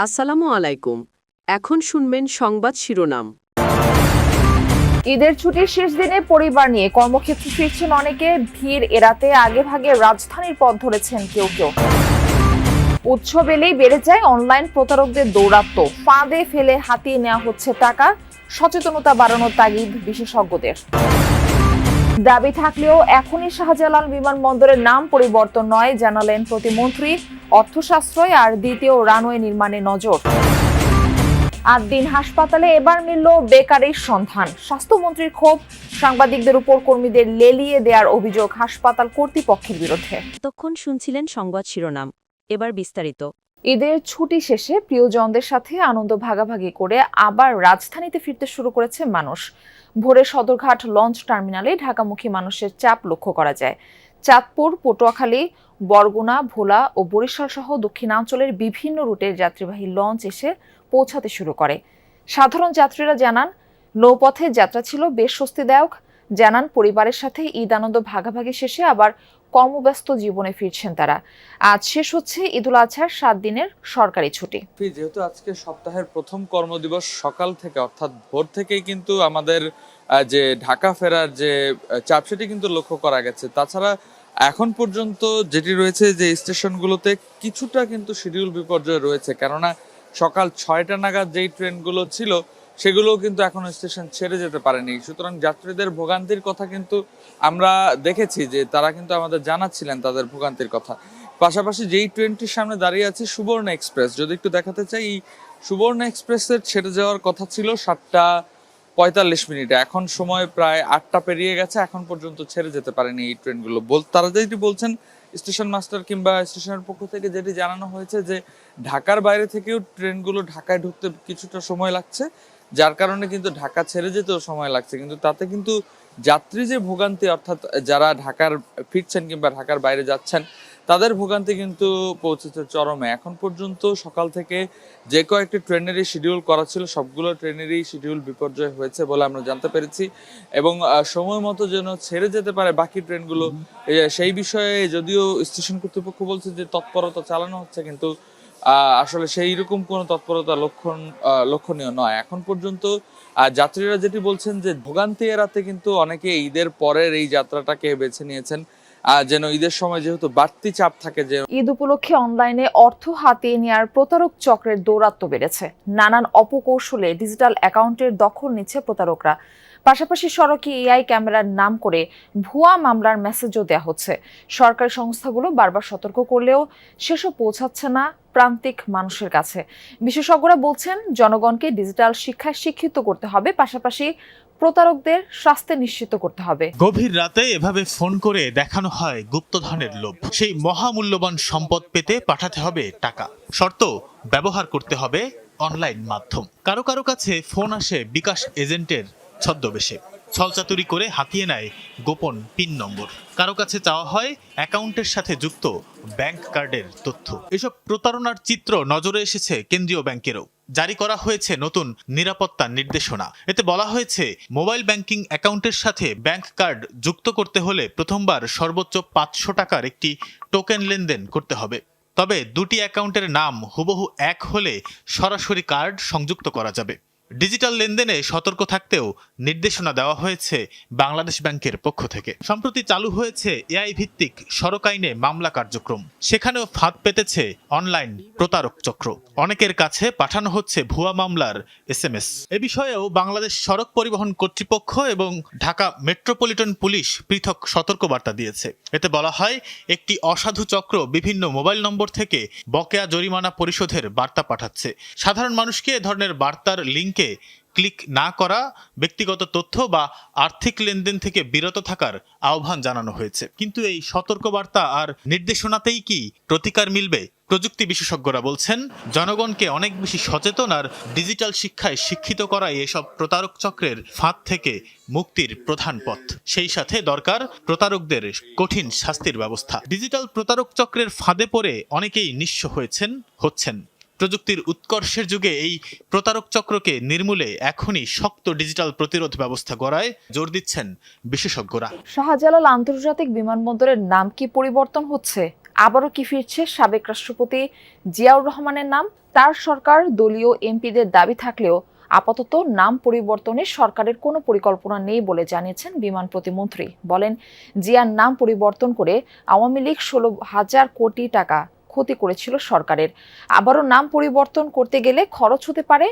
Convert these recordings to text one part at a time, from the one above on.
আসসালামু আলাইকুম। এখন শুনবেন সংবাদ শিরোনাম। ঈদের ছুটির শেষ দিনে পরিবার নিয়ে কর্মক্ষেত্রে ফিরছেন অনেকে। ভিড় এড়াতে আগেভাগে রাজধানীর পথ ধরেছেন কেউ কেউ। উৎসব এলেই বেড়ে যায় অনলাইন প্রতারকদের দৌরাত্ম্য। ফাঁদে ফেলে হাতিয়ে নেওয়া হচ্ছে টাকা। সচেতনতা বাড়ানোর তাগিদ বিশেষজ্ঞদের। দাবি থাকলেও এখনই শাহজালাল বিমানবন্দরের নাম পরিবর্তন নয়, জানালেন প্রতিমন্ত্রী। অর্থ সাশ্রয় আর দ্বিতীয় রানওয়ে নির্মাণে নজর। ৮ দিন হাসপাতালে, এবার মিলল বেকারির সন্ধান। স্বাস্থ্যমন্ত্রীর ক্ষোভ, সাংবাদিকদের উপর কর্মীদের লেলিয়ে দেওয়ার অভিযোগ হাসপাতাল কর্তৃপক্ষের বিরুদ্ধে। এতক্ষণ শুনছিলেন সংবাদ শিরোনাম, এবার বিস্তারিত। ঈদের ছুটি শেষে প্রিয়জনদের সাথে আনন্দ ভাগাভাগি করে আবার রাজধানীতে ফিরতে শুরু করেছে মানুষ। ভোরে সদরঘাট লঞ্চ টার্মিনালে ঢাকামুখী মানুষের চাপ লক্ষ্য করা যায়। চাঁদপুর, পটুয়াখালী, বরগুনা, ভোলা ও বরিশাল সহ দক্ষিণাঞ্চলের বিভিন্ন রুটের যাত্রীবাহী লঞ্চ এসে পৌঁছাতে শুরু করে। সাধারণ যাত্রীরা জানান, নৌপথে যাত্রা ছিল বেশ স্বস্তিদায়ক। জানান, পরিবারের সাথে ঈদ আনন্দ ভাগাভাগি শেষে আবার কর্মব্যস্ত জীবনে ফিরছেন তারা। আজ শেষ হচ্ছে ঈদুল আজহার 7 দিনের সরকারি ছুটি। যেহেতু আজকে সপ্তাহের প্রথম কর্মদিবস, সকাল থেকে অর্থাৎ ভোর থেকেই কিন্তু আমাদের যে ঢাকা ফেরার যে চাপ সেটি কিন্তু লক্ষ্য করা গেছে। তাছাড়া এখন পর্যন্ত যেটি রয়েছে যে স্টেশনগুলোতে কিছুটা কিন্তু শিডিউল বিপর্যয় রয়েছে, কেননা সকাল 6টা নাগাদ যেই ট্রেনগুলো ছিল সেগুলোও কিন্তু এখনো স্টেশন ছেড়ে যেতে পারেনি। সুতরাং যাত্রীদের ভোগান্তির কথা কিন্তু আমরা দেখেছি যে তারা কিন্তু আমাদের জানাচ্ছিলেন তাদের ভোগান্তির কথা। পাশাপাশি যেই ট্রেনটির সামনে দাঁড়িয়ে আছে সুবর্ণ এক্সপ্রেস, যদি একটু দেখাতে চাই, এই সুবর্ণ এক্সপ্রেসের ছেড়ে যাওয়ার কথা ছিল 7টা 45 মিনিটে, এখন সময় প্রায় 8টা পেরিয়ে গেছে, এখন পর্যন্ত ছেড়ে যেতে পারেনি এই ট্রেনগুলো। তারা যেটি বলছেন, স্টেশন মাস্টার কিংবা স্টেশনের পক্ষ থেকে যেটি জানানো হয়েছে যে ঢাকার বাইরে থেকেও ট্রেনগুলো ঢাকায় ঢুকতে কিছুটা সময় লাগছে, যার কারণে কিন্তু ঢাকা ছেড়ে যেতেও সময় লাগছে। কিন্তু তাতে কিন্তু যাত্রী যে ভোগান্তি, অর্থাৎ যারা ঢাকার ফিরছেন কিংবা ঢাকার বাইরে যাচ্ছেন, তাদের ভোগান্তি কিন্তু পৌঁছেছে চরমে। এখন পর্যন্ত সকাল থেকে যে কয়েকটি ট্রেনেরই শিডিউল করা ছিল সবগুলো ট্রেনেরই শিডিউল বিপর্যয় হয়েছে বলে আমরা জানতে পেরেছি, এবং সময় মতো যেন ছেড়ে যেতে পারে বাকি ট্রেনগুলো, সেই বিষয়ে যদিও স্টেশন কর্তৃপক্ষ বলছে যে তৎপরতা চালানো হচ্ছে, কিন্তু আসলে সেই রকম কোনো তৎপরতা লক্ষণীয় নয় এখন পর্যন্ত। যাত্রীরা যেটি বলছেন যে ভোগান্তি এড়াতে কিন্তু অনেকে ঈদের পরের এই যাত্রাটাকে বেছে নিয়েছেন, যেন ঈদের সময় যেহেতু বাড়তি চাপ থাকে। যে ঈদ উপলক্ষে অনলাইনে অর্থ হাতিয়ে নেওয়ার প্রতারক চক্রের দৌরাত্ম্য বেড়েছে। নানান অপকৌশলে ডিজিটাল অ্যাকাউন্টের দখল নিচ্ছে প্রতারকরা। পাশাপাশি সড়কে এআই ক্যামেরার নাম করে ভুয়া মামলার মেসেজও দেওয়া হচ্ছে। সরকারি সংস্থাগুলো বারবার সতর্ক করলেও সেসব পৌঁছাচ্ছে না প্রান্তিক মানুষের কাছে। বিশেষজ্ঞরা বলছেন, জনগণকে ডিজিটাল শিক্ষায় শিক্ষিত করতে হবে, পাশাপাশি প্রতারকদের শাস্তি নিশ্চিত করতে হবে। গভীর রাতে এভাবে ফোন করে দেখানো হয় গুপ্তধনের লোভ। সেই মহামূল্যবান সম্পদ পেতে পাঠাতে হবে টাকা। শর্ত, ব্যবহার করতে হবে অনলাইন মাধ্যম। কারো কারো কাছে ফোন আসে বিকাশ এজেন্টের ছদ্মবেশে। ছলচাতুরি করে হাতিয়ে নেয় গোপন পিন নম্বর। কারো কাছে চাওয়া হয় অ্যাকাউন্টের সাথে যুক্ত ব্যাংক কার্ডের তথ্য। এসব প্রতারণার চিত্র নজরে এসেছে কেন্দ্রীয় ব্যাংকেরও। জারি করা হয়েছে নতুন নিরাপত্তা নির্দেশনা। এতে বলা হয়েছে, মোবাইল ব্যাংকিং অ্যাকাউন্টের সাথে ব্যাংক কার্ড যুক্ত করতে হলে প্রথমবার সর্বোচ্চ 500 টাকার একটি টোকেন লেনদেন করতে হবে। তবে দুটি অ্যাকাউন্টের নাম হুবহু এক হলে সরাসরি কার্ড সংযুক্ত করা যাবে। ডিজিটাল লেনদেনে সতর্ক থাকতেও নির্দেশনা দেওয়া হয়েছে বাংলাদেশ ব্যাংকের পক্ষ থেকে। সম্প্রতি চালু হয়েছে এআই ভিত্তিক সড়ক আইনে মামলা কার্যক্রম। সেখানেও ফাঁদ পেতেছে অনলাইন প্রতারক চক্র। অনেকের কাছে পাঠানো হচ্ছে ভুয়া মামলার SMS। এ বিষয়েও বাংলাদেশ সড়ক পরিবহন কর্তৃপক্ষ এবং ঢাকা মেট্রোপলিটন পুলিশ পৃথক সতর্কবার্তা দিয়েছে। এতে বলা হয়, একটি অসাধু চক্র বিভিন্ন মোবাইল নম্বর থেকে বকেয়া জরিমানা পরিশোধের বার্তা পাঠাচ্ছে। সাধারণ মানুষকে এ ধরনের বার্তার লিঙ্কে ক্লিক না করা, ব্যক্তিগত তথ্য বা আর্থিক লেনদেন থেকে বিরত থাকার আহ্বান জানানো হয়েছে। কিন্তু এই সতর্কবার্তা আর নির্দেশনাতেই কি প্রতিকার মিলবে? প্রযুক্তি বিশেষজ্ঞরা বলছেন, জনগণকে অনেক বেশি সচেতন আর ডিজিটাল শিক্ষায় শিক্ষিত করাই এসব প্রতারক চক্রের ফাঁদ থেকে মুক্তির প্রধান পথ। সেই সাথে দরকার প্রতারকদের কঠিন শাস্তির ব্যবস্থা। ডিজিটাল প্রতারক চক্রের ফাঁদে পড়ে অনেকেই নিঃস্ব হচ্ছেন। প্রযুক্তির উৎকর্ষের যুগে এই প্রতারক চক্রকে নির্মূলে এখনই শক্ত ডিজিটাল প্রতিরোধ ব্যবস্থা গড়ায় জোর দিচ্ছেন বিশেষজ্ঞরা। শাহজালাল আন্তর্জাতিক বিমানবন্দরের নাম কি পরিবর্তন হচ্ছে? আবারও কি ফিরছে সাবেক রাষ্ট্রপতি জিয়াউর রহমানের নাম? তার সরকার দলীয় এমপিদের দাবি থাকলেও আপাতত নাম পরিবর্তনে সরকারের কোনো পরিকল্পনা নেই বলে জানিয়েছেন বিমান প্রতিমন্ত্রী। বলেন, জিয়ার নাম পরিবর্তন করে আওয়ামী লীগ 16,000 কোটি টাকা ক্ষতি করেছিল সরকারের। আবারও নাম পরিবর্তন করতে গেলে খরচ হতে পারে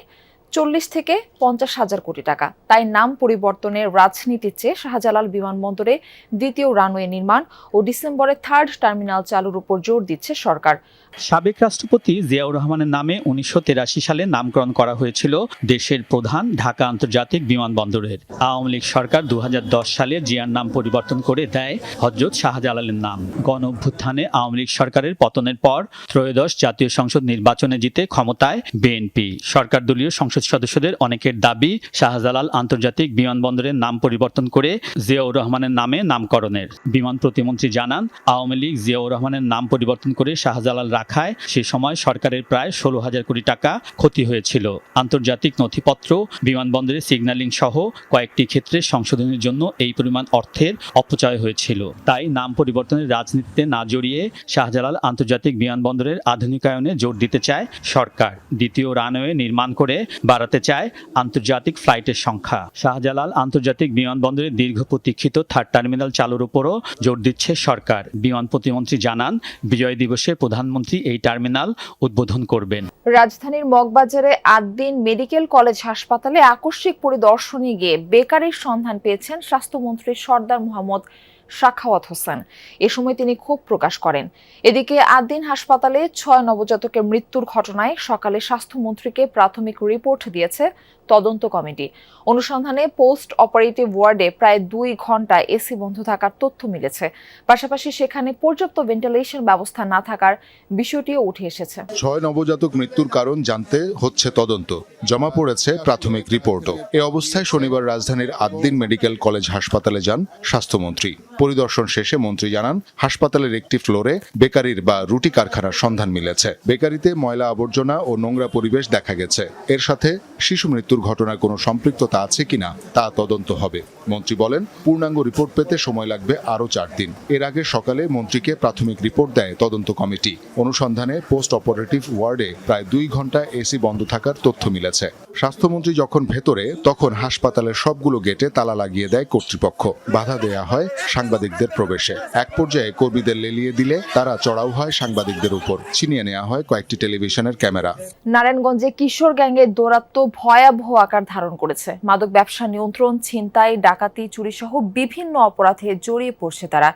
40 থেকে 50,000 কোটি টাকা। তাই নাম পরিবর্তনের রাজনীতির চেয়ে শাহজালাল বিমানবন্দরে দ্বিতীয় রানওয়ে নির্মাণ ও ডিসেম্বরে 3rd টার্মিনাল চালুর উপর জোর দিচ্ছে সরকার। সাবেক রাষ্ট্রপতি জিয়াউর রহমানের নামে 1983 সালে নামকরণ করা হয়েছিল দেশের প্রধান ঢাকা আন্তর্জাতিক বিমানবন্দরের। আওয়ামী লীগ সরকার 2010 সালে জিয়ার নাম পরিবর্তন করে দেয় হযরত শাহজালালের নাম। গণ অভ্যুত্থানে আওয়ামী লীগ সরকারের পতনের পর ত্রয়োদশ জাতীয় সংসদ নির্বাচনে জিতে ক্ষমতায় বিএনপি। সরকার দলীয় সংসদ সদস্যদের অনেকের দাবি শাহজালাল আন্তর্জাতিক বিমানবন্দরের নাম পরিবর্তন করে জিয়াউর রহমানের নামে নামকরণের। বিমান প্রতিমন্ত্রী জানান, আওয়ামী লীগ জিয়াউর রহমানের নাম পরিবর্তন করে শাহজালাল রাখায় সে সময় সরকারের প্রায় 16,000 কোটি টাকা ক্ষতি হয়েছিল। আন্তর্জাতিক নথিপত্র, বিমানবন্দরের সিগন্যালিং সহ কয়েকটি ক্ষেত্রে সংশোধনের জন্য এই পরিমাণ অর্থের অপচয় হয়েছিল। তাই নাম পরিবর্তনের রাজনীতিতে না জড়িয়ে শাহজালাল আন্তর্জাতিক বিমানবন্দরের আধুনিকায়নে জোর দিতে চায় সরকার। দ্বিতীয় রানওয়ে নির্মাণ করে বাড়াতে চায় আন্তর্জাতিক ফ্লাইটের সংখ্যা। শাহজালাল আন্তর্জাতিক বিমানবন্দরের দীর্ঘ প্রতীক্ষিত 3rd টার্মিনাল চালুর উপরও জোর দিচ্ছে সরকার। বিমান প্রতিমন্ত্রী জানান, বিজয় দিবসে প্রধানমন্ত্রী এই টার্মিনাল উদ্বোধন করবেন। রাজধানীর মগবাজারে 8 দিন মেডিকেল কলেজ হাসপাতালে আকস্মিক পরিদর্শনে গিয়ে বেকারির সন্ধান পেয়েছেন স্বাস্থ্যমন্ত্রী সরদার মোহাম্মদ সাখাওয়াত হোসেন। এ সময় তিনি ক্ষোভ প্রকাশ করেন। এদিকে 8 দিন হাসপাতালে 6 নবজাতকের মৃত্যুর ঘটনায় সকালে স্বাস্থ্যমন্ত্রীকে প্রাথমিক রিপোর্ট দিয়েছে তদন্ত কমিটি। অনুসন্ধানে পোস্ট অপারেটিভ ওয়ার্ডে প্রায় 2 ঘন্টা এসি বন্ধ থাকার তথ্য মিলেছে। পাশাপাশি সেখানে পর্যাপ্ত ভেন্টিলেশন ব্যবস্থা না থাকার বিষয়টিও উঠে এসেছে। 6 নবজাতক মৃত্যুর কারণ জানতে হচ্ছে তদন্ত। জমা পড়েছে প্রাথমিক রিপোর্টও। এ অবস্থায় শনিবার রাজধানীর 8 দিন মেডিকেল কলেজ হাসপাতালে যান স্বাস্থ্যমন্ত্রী। পরিদর্শন শেষে মন্ত্রী জানান, হাসপাতালের একটি ফ্লোরে বেকারির বা রুটি কারখানার সন্ধান মিলেছে। বেকারিতে ময়লা আবর্জনা ও নোংরা পরিবেশ দেখা গেছে। এর সাথে শিশু মৃত্যুর ঘটনায় কোনো সম্পৃক্ততা আছে কিনা তা তদন্ত হবে। মন্ত্রী বলেন, পূর্ণাঙ্গ রিপোর্ট পেতে সময় লাগবে আরও 4 দিন। এর আগে সকালে মন্ত্রীকে প্রাথমিক রিপোর্ট দেয় তদন্ত কমিটি। অনুসন্ধানে পোস্ট অপারেটিভ ওয়ার্ডে প্রায় 2 ঘন্টা এসি বন্ধ থাকার তথ্য মিলেছে। স্বাস্থ্যমন্ত্রী যখন ভেতরে, তখন হাসপাতালের সবগুলো গেটে তালা লাগিয়ে দেয় কর্তৃপক্ষ। বাধা দেয়া হয় সাংবাদিকদের প্রবেশে। এক পর্যায়ে কর্মীদের লেলিয়ে দিলে তারা চড়াও হয় সাংবাদিকদের উপর। ছিনিয়ে নেওয়া হয় কয়েকটি টেলিভিশনের ক্যামেরা। নারায়ণগঞ্জে কিশোর গ্যাংয়ের দৌরাত্ম্য ভয়াবহ আকার ধারণ করেছে। মাদক ব্যবসা নিয়ন্ত্রণ, ছিনতাই, ডাকাতি, চুরি সহ বিভিন্ন অপরাধে জড়িয়ে পড়ছে তারা।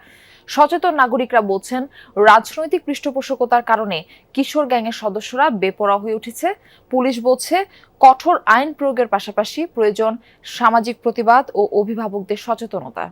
সচেতন নাগরিকরা বলছেন, রাজনৈতিক পৃষ্ঠপোষকতার কারণে কিশোর গ্যাংয়ের সদস্যরা বেপরোয়া হয়ে উঠেছে। পুলিশ বলছে, কঠোর আইন প্রয়োগের পাশাপাশি প্রয়োজন সামাজিক প্রতিবাদ ও অভিভাবকদের সচেতনতা।